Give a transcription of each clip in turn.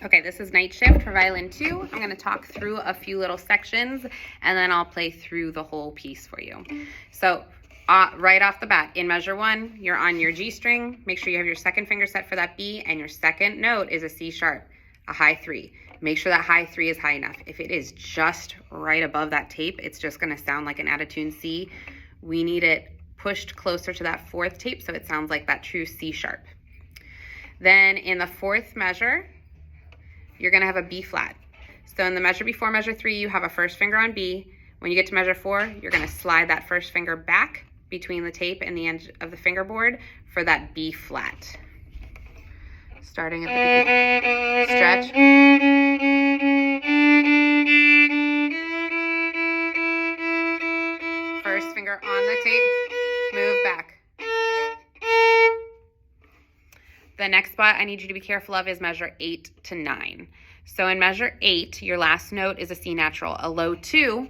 Okay, this is Night Shift for Violin 2. I'm going to talk through a few little sections, and then I'll play through the whole piece for you. So, right off the bat, in measure 1, you're on your G string. Make sure you have your second finger set for that B, and your second note is a C sharp, a high 3. Make sure that high 3 is high enough. If it is just right above that tape, it's just going to sound like an out of tune C. We need it pushed closer to that 4th tape so it sounds like that true C sharp. Then in the 4th measure, you're going to have a B flat. So in the measure before measure 3, you have a first finger on B. When you get to measure 4, you're going to slide that first finger back between the tape and the end of the fingerboard for that B flat. Starting at the beginning. Stretch. First finger on the tape, move back. The next spot I need you to be careful of is measure 8 to 9. So in measure 8, your last note is a C natural, a low 2.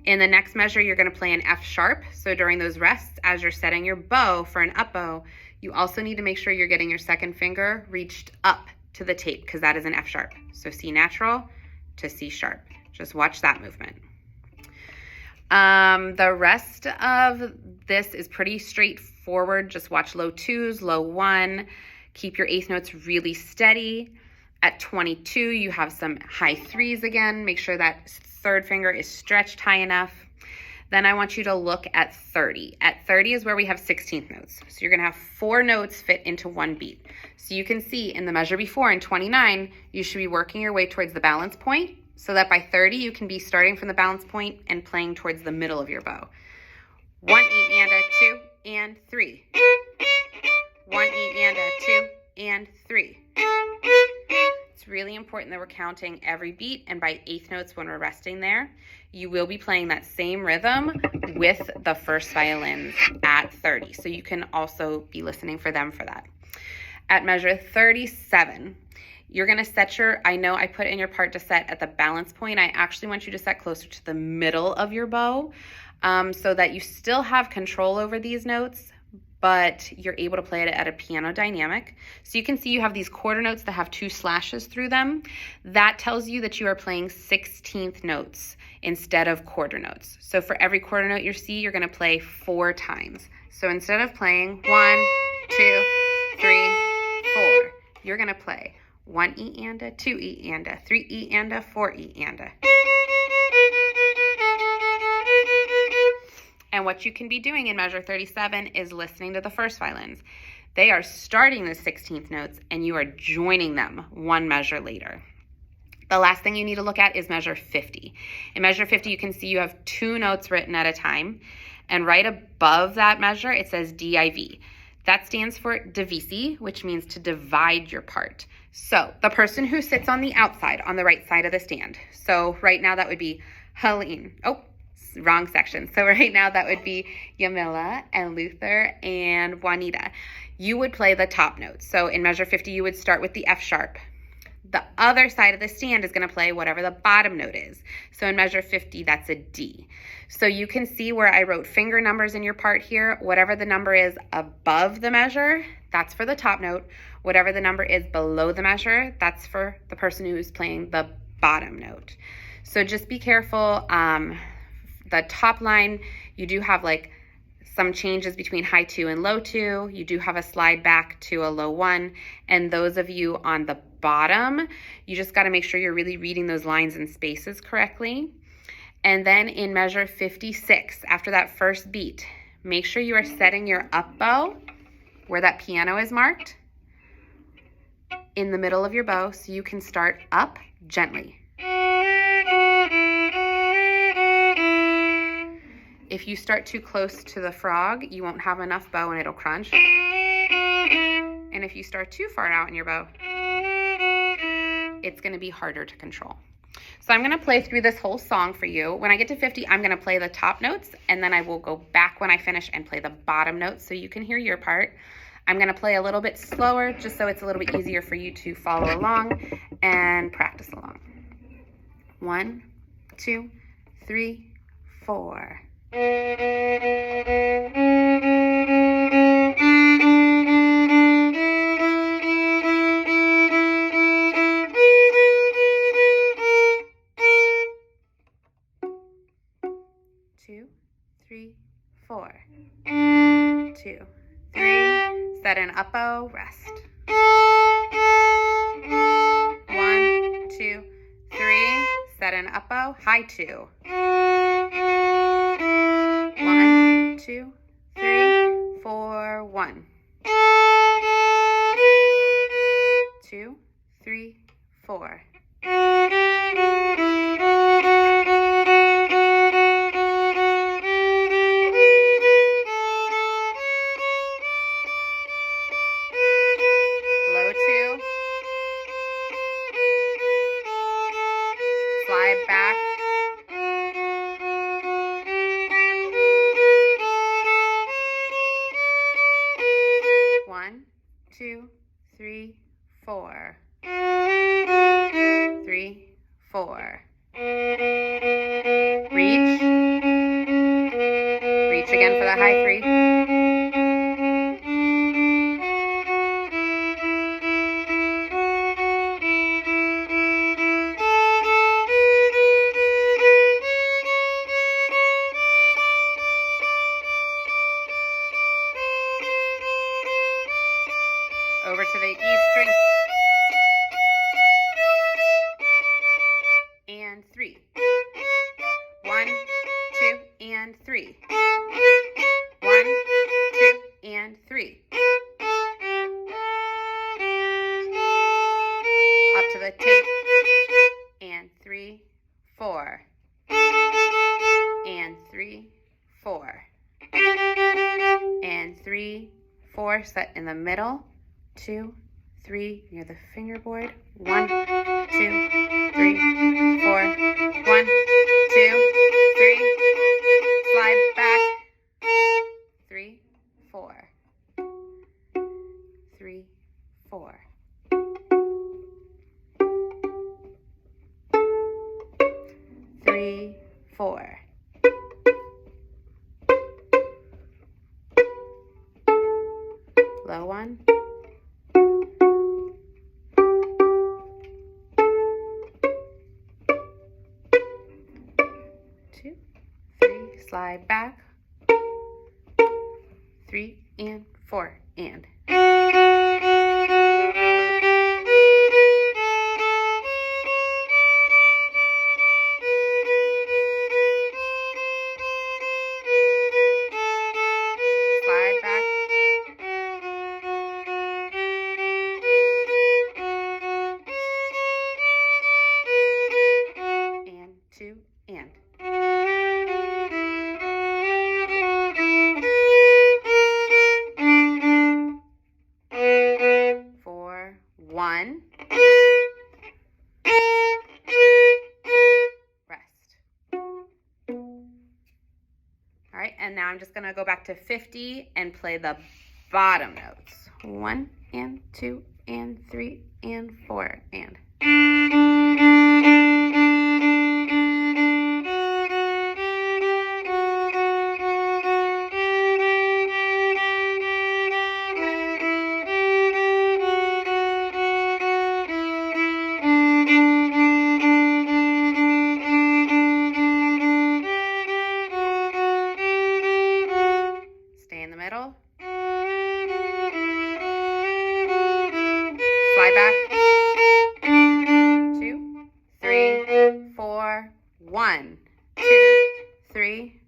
In the next measure, you're going to play an F sharp. So during those rests, as you're setting your bow for an up bow, you also need to make sure you're getting your second finger reached up to the tape because that is an F sharp. So C natural to C sharp. Just watch that movement. The rest of this is pretty straightforward. Just watch low 2s, low 1. Keep your 8th notes really steady. At 22, you have some high 3s again. Make sure that third finger is stretched high enough. Then I want you to look at 30. At 30 is where we have 16th notes. So you're going to have 4 notes fit into one beat. So you can see in the measure before in 29, you should be working your way towards the balance point so that by 30, you can be starting from the balance point and playing towards the middle of your bow. 1 E and a 2 and 3. 1 E and a 2 and 3. It's really important that we're counting every beat, and by 8th notes when we're resting there, you will be playing that same rhythm with the first violins at 30. So you can also be listening for them for that. At measure 37, you're going to set your, I know I put in your part to set at the balance point. I actually want you to set closer to the middle of your bow so that you still have control over these notes, but you're able to play it at a piano dynamic. So you can see you have these quarter notes that have 2 slashes through them. That tells you that you are playing 16th notes instead of quarter notes. So for every quarter note you see, you're going to play 4 times. So instead of playing 1, 2, 3, 4, you're going to play 1 E and a, 2 E and a, 3 E and a, 4 E and a. And what you can be doing in measure 37 is listening to the first violins. They are starting the 16th notes and you are joining them 1 measure later. The last thing you need to look at is measure 50. In measure 50, you can see you have 2 notes written at a time. And right above that measure, it says DIV. That stands for divisi, which means to divide your part. So the person who sits on the outside, on the right side of the stand. So right now that would be Helene. Oh, wrong section. So right now that would be Yamila and Luther and Juanita. You would play the top notes. So in measure 50, you would start with the F sharp. The other side of the stand is going to play whatever the bottom note is. So in measure 50, that's a D. So you can see where I wrote finger numbers in your part here. Whatever the number is above the measure, that's for the top note. Whatever the number is below the measure, that's for the person who is playing the bottom note. So just be careful. The top line, you do have like some changes between high 2 and low 2. You do have a slide back to a low 1. And those of you on the bottom, you just got to make sure you're really reading those lines and spaces correctly. And then in measure 56, after that first beat, make sure you are setting your up bow where that piano is marked in the middle of your bow so you can start up gently. If you start too close to the frog, you won't have enough bow and it'll crunch. And if you start too far out in your bow, it's going to be harder to control. So I'm going to play through this whole song for you. When I get to 50, I'm going to play the top notes, and then I will go back when I finish and play the bottom notes so you can hear your part. I'm going to play a little bit slower just so it's a little bit easier for you to follow along and practice along. 1, 2, 3, 4. 4, 2, 3. Set an up bow, rest. 1, 2, 3. Set an up bow, high 2. 1, 2, 3, 4, 1. 2, 3, 4. Low 2. Slide back. One, 2, 3, 4. 3, 4. Reach. Reach again for the high 3. Over to the E string. And 3. 1, 2, and 3. 1, 2, and 3. Up to the tape. And 3, 4. And 3, 4. And 3, 4. Set in the middle. 2, 3, near the fingerboard. 1, 2, 3, 4. 1, 2, 3. Slide back. 3, 4. 3, 4. Three, 4. Low 1. 2, 3. Slide back. 3 and 4 and. Slide back. And 2 and. 4, 1. Rest. All right, and now I'm just gonna go back to 50 and play the bottom notes. 1 and 2 and 3 and 4 and. Stay in the middle. Slide back. 2, 3, 4, 1, 2, 3,